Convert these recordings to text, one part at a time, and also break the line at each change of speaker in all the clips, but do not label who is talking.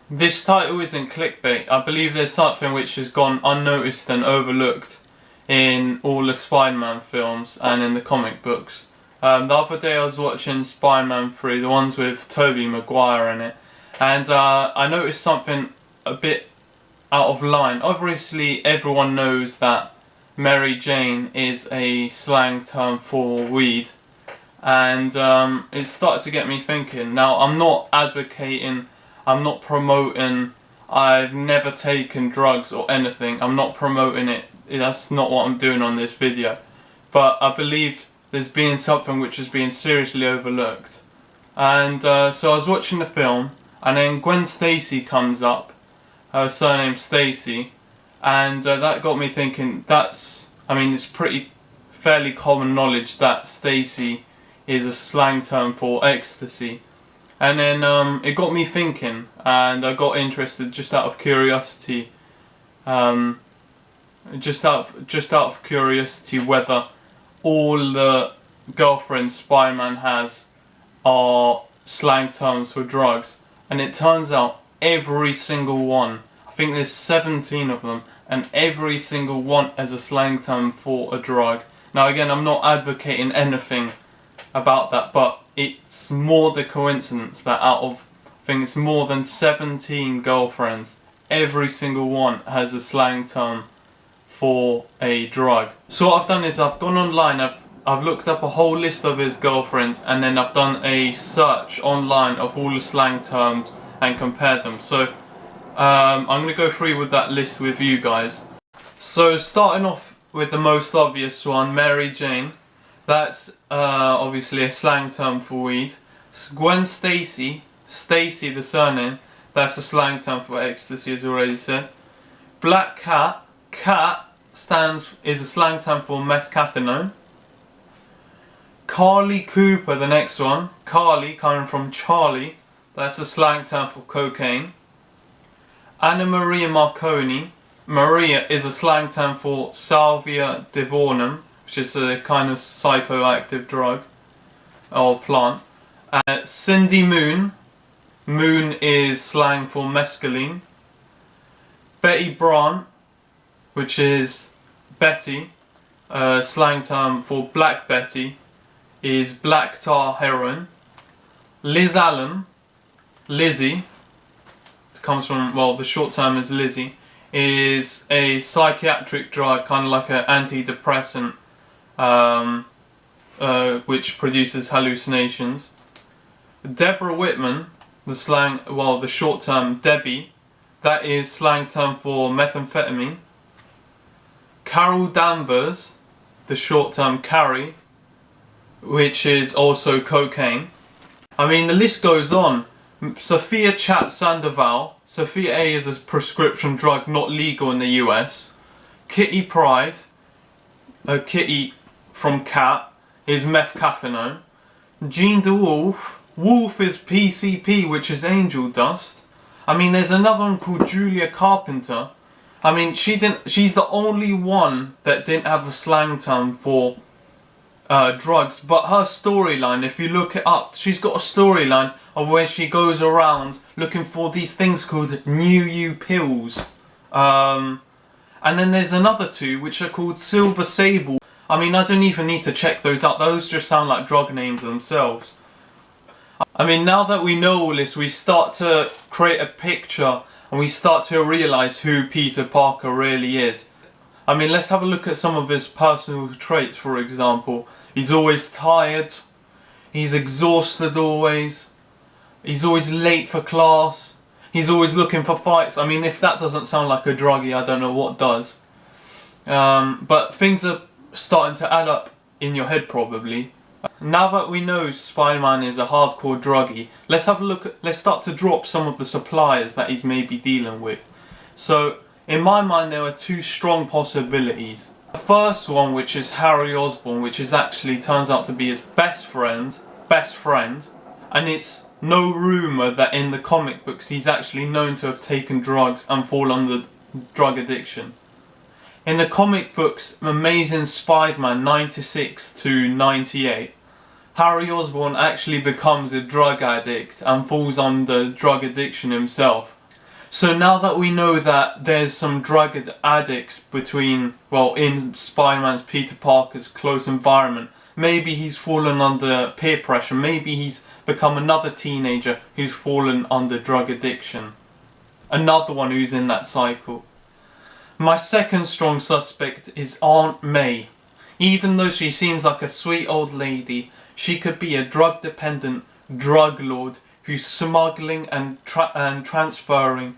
This title isn't clickbait. I believe there's something which has gone unnoticed and overlooked in all the Spider-Man films and in the comic books. The other day I was watching Spider-Man 3, the ones with Tobey Maguire in it, and I noticed something a bit out of line. Obviously everyone knows that Mary Jane is a slang term for weed, and it started to get me thinking. Now, I'm not advocating, I'm not promoting, I've never taken drugs or anything, I'm not promoting it, that's not what I'm doing on this video. But I believe there's been something which is being seriously overlooked. And so I was watching the film, and then Gwen Stacy comes up, her surname's Stacy, and that got me thinking. It's pretty fairly common knowledge that Stacy is a slang term for ecstasy. And then it got me thinking, and I got interested just out of curiosity, whether all the girlfriends Spider-Man has are slang terms for drugs. And it turns out every single one, I think there's 17 of them, and every single one has a slang term for a drug. Now again, I'm not advocating anything about that, but it's more the coincidence that out of, I think it's more than 17 girlfriends, every single one has a slang term for a drug. So what I've done is I've gone online, I've looked up a whole list of his girlfriends, and then I've done a search online of all the slang terms and compared them. So I'm going to go through with that list with you guys. So starting off with the most obvious one, Mary Jane. That's obviously a slang term for weed. Gwen Stacy, Stacy the surname, that's a slang term for ecstasy, as already said. Black Cat, Cat is a slang term for methamphetamine. Carly Cooper, the next one, Carly coming from Charlie, that's a slang term for cocaine. Anna Maria Marconi, Maria is a slang term for salvia divonum, which is a kind of psychoactive drug or plant. Cindy Moon, Moon is slang for mescaline. Betty Brant, which is Betty, slang term for Black Betty, is black tar heroin. Liz Allen, Lizzie, comes from, well, the short term is Lizzie, is a psychiatric drug, kind of like an antidepressant, which produces hallucinations. Deborah Whitman, the short term Debbie, that is slang term for methamphetamine. Carol Danvers, the short term Carrie, which is also cocaine. I mean, the list goes on. Sophia Chat Sandoval, Sophia A is a prescription drug not legal in the US. Kitty Pryde, Kitty from Cat, is methcaffeinone. Jean DeWolf, Wolf is PCP, which is angel dust. I mean, there's another one called Julia Carpenter. I mean, she's the only one that didn't have a slang term for drugs, but her storyline, if you look it up, she's got a storyline of where she goes around looking for these things called New You pills. And then there's another two which are called Silver Sable. I mean, I don't even need to check those out, those just sound like drug names themselves. I mean, now that we know all this, we start to create a picture and we start to realise who Peter Parker really is. I mean, let's have a look at some of his personal traits, for example. He's always tired, he's exhausted always, he's always late for class, he's always looking for fights. I mean, if that doesn't sound like a druggie, I don't know what does. But things are starting to add up in your head probably. Now that we know Spider-Man is a hardcore druggie, let's have a look let's start to drop some of the suppliers that he's maybe dealing with. So, in my mind, there are two strong possibilities. The first one, which is Harry Osborn, which is actually turns out to be his best friend, and it's no rumour that in the comic books he's actually known to have taken drugs and fall under drug addiction. In the comic books, Amazing Spider-Man 96 to 98, Harry Osborn actually becomes a drug addict and falls under drug addiction himself. So now that we know that there's some drug addicts between, well, in Spider-Man's Peter Parker's close environment, maybe he's fallen under peer pressure, maybe he's become another teenager who's fallen under drug addiction. Another one who's in that cycle. My second strong suspect is Aunt May. Even though she seems like a sweet old lady, she could be a drug-dependent drug lord who's smuggling and transferring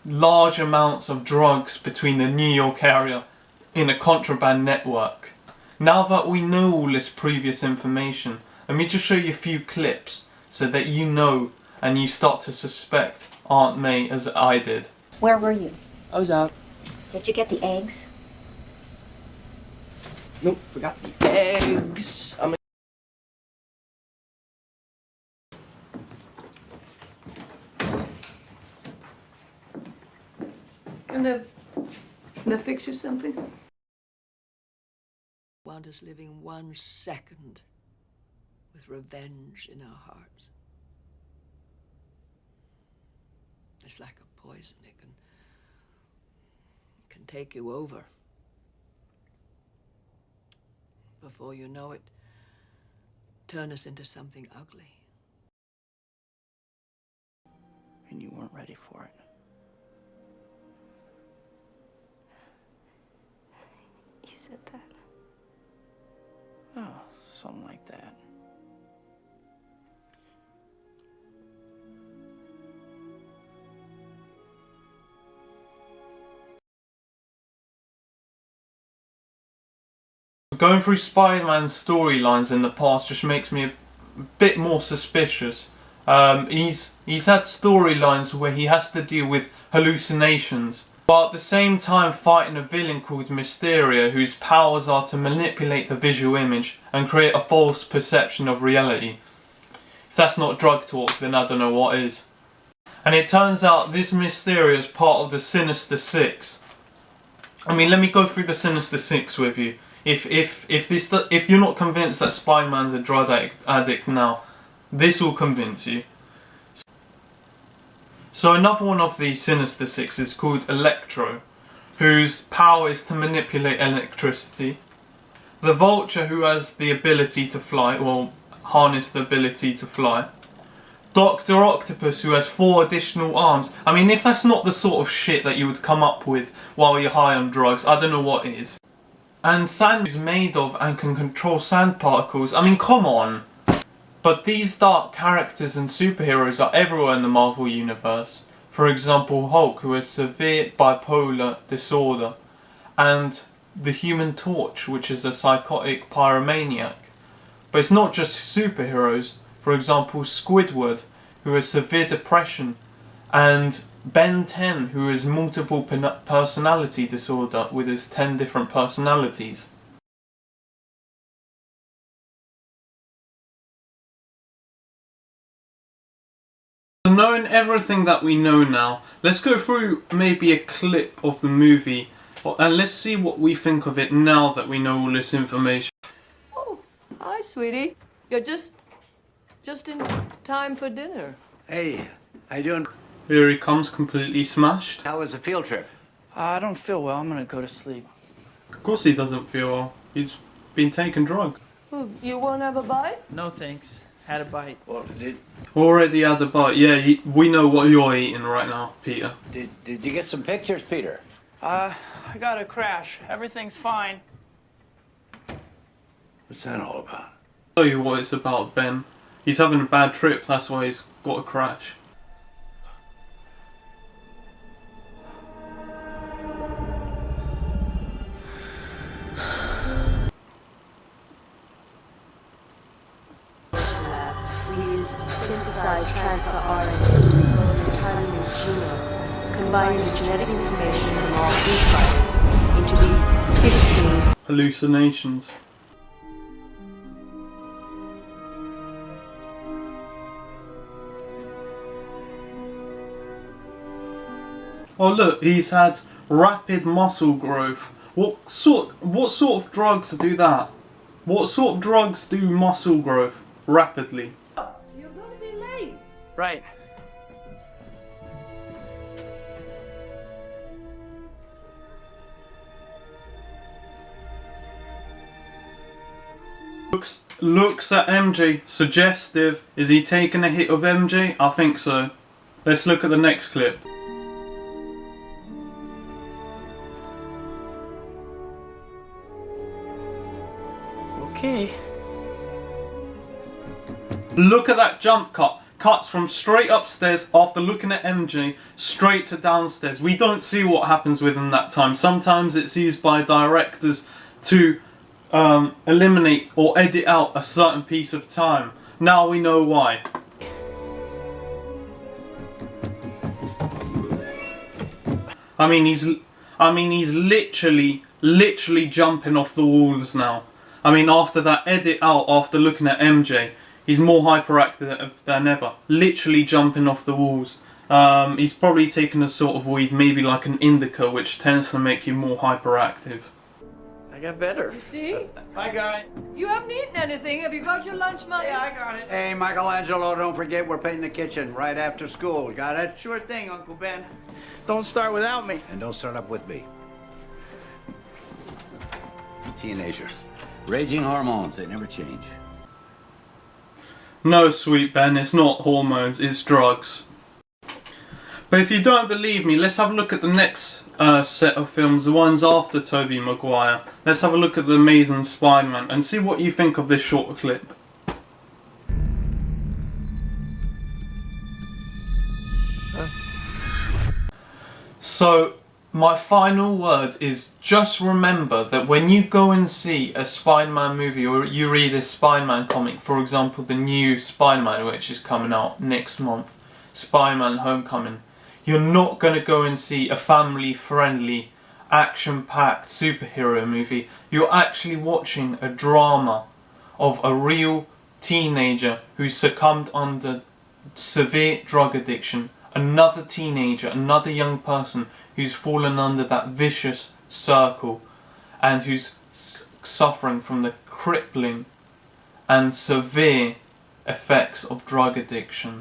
large amounts of drugs between the New York area in a contraband network. Now that we know all this previous information, let me just show you a few clips so that you know and you start to suspect Aunt May as I did.
Where were you?
I was out.
Did you get the eggs?
Nope, forgot the eggs.
Can I fix you something?
Want us living 1 second with revenge in our hearts. It's like a poison. It can take you over. Before you know it, turn us into something ugly.
And you weren't ready for it.
You said that.
Oh, something like that.
Going through Spider-Man's storylines in the past just makes me a bit more suspicious. He's had storylines where he has to deal with hallucinations, while at the same time fighting a villain called Mysterio, whose powers are to manipulate the visual image and create a false perception of reality. If that's not drug talk, then I don't know what is. And it turns out this Mysterio is part of the Sinister Six. I mean, let me go through the Sinister Six with you. If you're not convinced that Spider-Man's a drug addict now, this will convince you. So another one of the Sinister Six is called Electro, whose power is to manipulate electricity. The Vulture, who has the ability to fly, or harness the ability to fly. Dr. Octopus, who has 4 additional arms. I mean, if that's not the sort of shit that you would come up with while you're high on drugs, I don't know what is. And Sand is made of and can control sand particles. I mean, come on! But these dark characters and superheroes are everywhere in the Marvel Universe. For example, Hulk, who has severe bipolar disorder, and the Human Torch, which is a psychotic pyromaniac. But it's not just superheroes. For example, Squidward, who has severe depression, and Ben 10, who has multiple personality disorder with his 10 different personalities. So knowing everything that we know now, let's go through maybe a clip of the movie and let's see what we think of it now that we know all this information.
Oh, hi, sweetie. You're just in time for dinner.
Hey, how you doing?
Here he comes, completely smashed.
How was the field trip?
I don't feel well. I'm gonna go to sleep.
Of course he doesn't feel well. He's been taking drugs.
You won't have a bite?
No thanks. Had a bite.
Well,
Already had a bite. Yeah, we know what you're eating right now, Peter.
did you get some pictures, Peter?
I got a crash. Everything's fine.
What's that all about?
I'll tell you what it's about, Ben. He's having a bad trip, that's why he's got a crash.
Please synthesize transfer RNA to clone the entirely new genome, combining the genetic information from all these fibers into these 15
Hallucinations. Oh look, he's had rapid muscle growth. What sort of drugs do that? What sort of drugs do muscle growth rapidly?
You're gonna be late.
Right.
looks at MJ, suggestive. Is he taking a hit of MJ? I think so. Let's look at the next clip.
Okay.
Look at that jump cut. Cuts from straight upstairs after looking at MJ straight to downstairs. We don't see what happens within that time. Sometimes it's used by directors to eliminate or edit out a certain piece of time. Now we know why. I mean he's literally jumping off the walls now. I mean, after that edit out, after looking at MJ, he's more hyperactive than ever. Literally jumping off the walls. He's probably taken a sort of weed, maybe like an indica, which tends to make you more hyperactive.
I got better.
You see?
Bye, guys.
You haven't eaten anything. Have you got your lunch money?
Yeah, I got it.
Hey, Michelangelo, don't forget we're painting the kitchen right after school. Got it?
Sure thing, Uncle Ben. Don't start without me.
And don't start up with me. Teenagers. Raging hormones, they never change.
No, sweet Ben, it's not hormones, it's drugs. But if you don't believe me, let's have a look at the next set of films, the ones after Tobey Maguire. Let's have a look at The Amazing Spider-Man and see what you think of this short clip. So, my final word is just remember that when you go and see a Spider-Man movie or you read a Spider-Man comic, for example the new Spider-Man which is coming out next month, Spider-Man Homecoming, you're not going to go and see a family-friendly, action-packed superhero movie. You're actually watching a drama of a real teenager who succumbed under severe drug addiction, another teenager, another young person who's fallen under that vicious circle and who's suffering from the crippling and severe effects of drug addiction.